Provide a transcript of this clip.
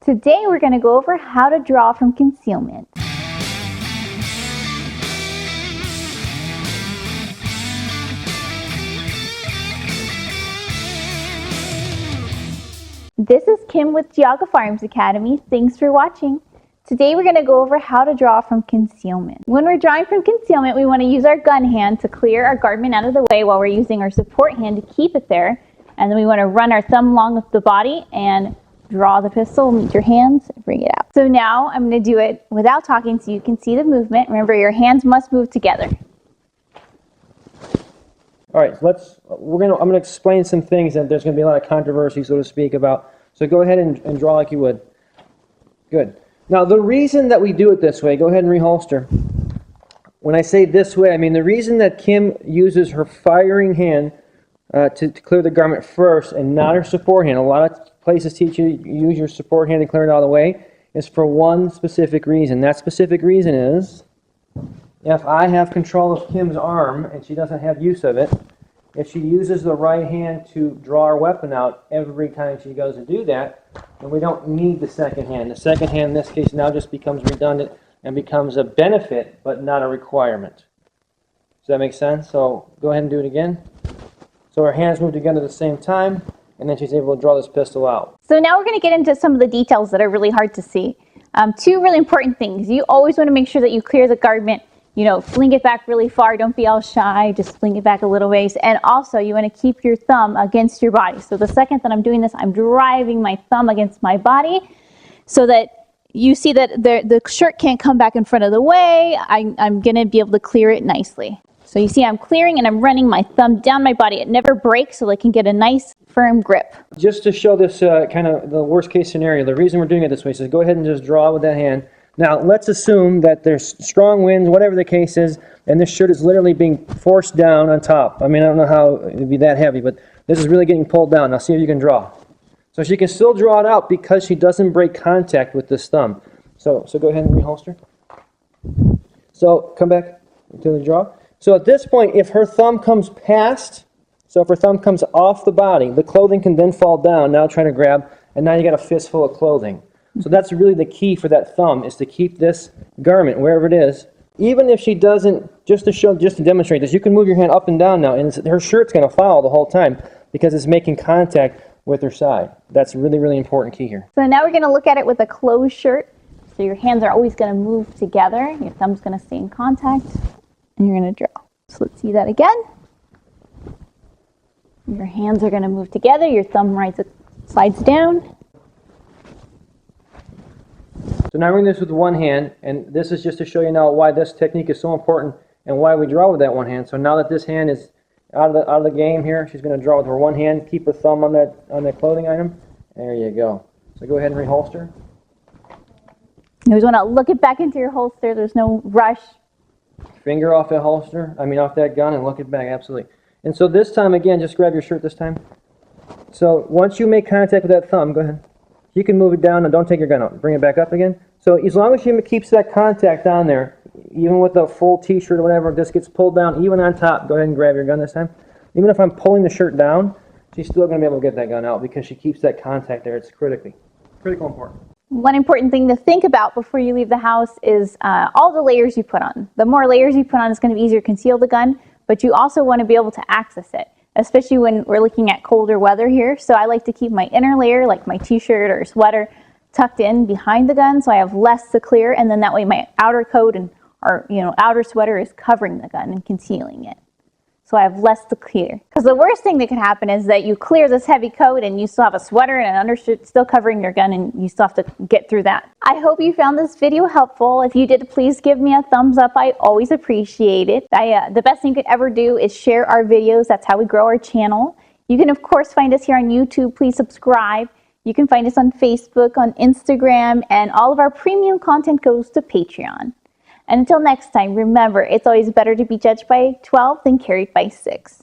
Today we're going to go over how to draw from concealment. This is Kim with Geauga Firearms Academy. Thanks for watching. Today we're going to go over how to draw from concealment. When we're drawing from concealment, we want to use our gun hand to clear our garment out of the way while we're using our support hand to keep it there. And then we want to run our thumb along the body and draw the pistol, meet your hands, and bring it out. So now I'm going to do it without talking so you can see the movement. Remember, your hands must move together. All right, I'm going to explain some things that there's going to be a lot of controversy, so to speak, about. So go ahead and draw like you would. Good. Now, the reason that we do it this way, go ahead and reholster. When I say this way, I mean the reason that Kim uses her firing hand to clear the garment first and not her support hand. A lot of places teach you use your support hand to clear it out of the way is for one specific reason. That specific reason is if I have control of Kim's arm and she doesn't have use of it, if she uses the right hand to draw her weapon out every time she goes to do that, then we don't need the second hand. The second hand in this case now just becomes redundant and becomes a benefit but not a requirement. Does that make sense? So go ahead and do it again. So her hands move together at the same time, and then she's able to draw this pistol out. So now we're going to get into some of the details that are really hard to see. Two really important things. You always want to make sure that you clear the garment, fling it back really far. Don't be all shy. Just fling it back a little ways. And also, you want to keep your thumb against your body. So the second that I'm doing this, I'm driving my thumb against my body so that you see that the shirt can't come back in front of the way. I'm going to be able to clear it nicely. So you see I'm clearing and I'm running my thumb down my body. It never breaks so I can get a nice firm grip. Just to show this kind of the worst case scenario, the reason we're doing it this way is go ahead and just draw with that hand. Now let's assume that there's strong winds, whatever the case is, and this shirt is literally being forced down on top. I mean, I don't know how it would be that heavy, but this is really getting pulled down. Now see if you can draw. So she can still draw it out because she doesn't break contact with this thumb. So go ahead and reholster. So come back to the draw. So at this point, if her thumb comes past, so if her thumb comes off the body, the clothing can then fall down, now trying to grab, and now you got a fistful of clothing. So that's really the key for that thumb, is to keep this garment, wherever it is. Even if she doesn't, just to demonstrate this, you can move your hand up and down now, and her shirt's going to follow the whole time because it's making contact with her side. That's a really, really important key here. So now we're going to look at it with a closed shirt. So your hands are always going to move together. Your thumb's going to stay in contact. And you're going to draw. So let's see that again. Your hands are going to move together. Your thumb slides down. So now we're doing this with one hand, and this is just to show you now why this technique is so important and why we draw with that one hand. So now that this hand is out of the game here, she's going to draw with her one hand. Keep her thumb on that clothing item. There you go. So go ahead and reholster. You always want to look it back into your holster. There's no rush. Finger off that holster, off that gun, and look it back, absolutely. And so this time, again, just grab your shirt this time. So once you make contact with that thumb, go ahead. You can move it down, and don't take your gun out. Bring it back up again. So as long as she keeps that contact down there, even with a full t-shirt or whatever, this gets pulled down, even on top, go ahead and grab your gun this time. Even if I'm pulling the shirt down, she's still going to be able to get that gun out because she keeps that contact there. It's critical important. One important thing to think about before you leave the house is all the layers you put on. The more layers you put on, it's going to be easier to conceal the gun, but you also want to be able to access it, especially when we're looking at colder weather here. So I like to keep my inner layer, like my t-shirt or sweater, tucked in behind the gun so I have less to clear, and then that way my outer coat or outer sweater is covering the gun and concealing it. So I have less to clear. Because the worst thing that could happen is that you clear this heavy coat and you still have a sweater and an undershirt still covering your gun, and you still have to get through that. I hope you found this video helpful. If you did, please give me a thumbs up. I always appreciate it. The best thing you could ever do is share our videos. That's how we grow our channel. You can, of course, find us here on YouTube. Please subscribe. You can find us on Facebook, on Instagram, and all of our premium content goes to Patreon. And until next time, remember, it's always better to be judged by 12 than carried by 6.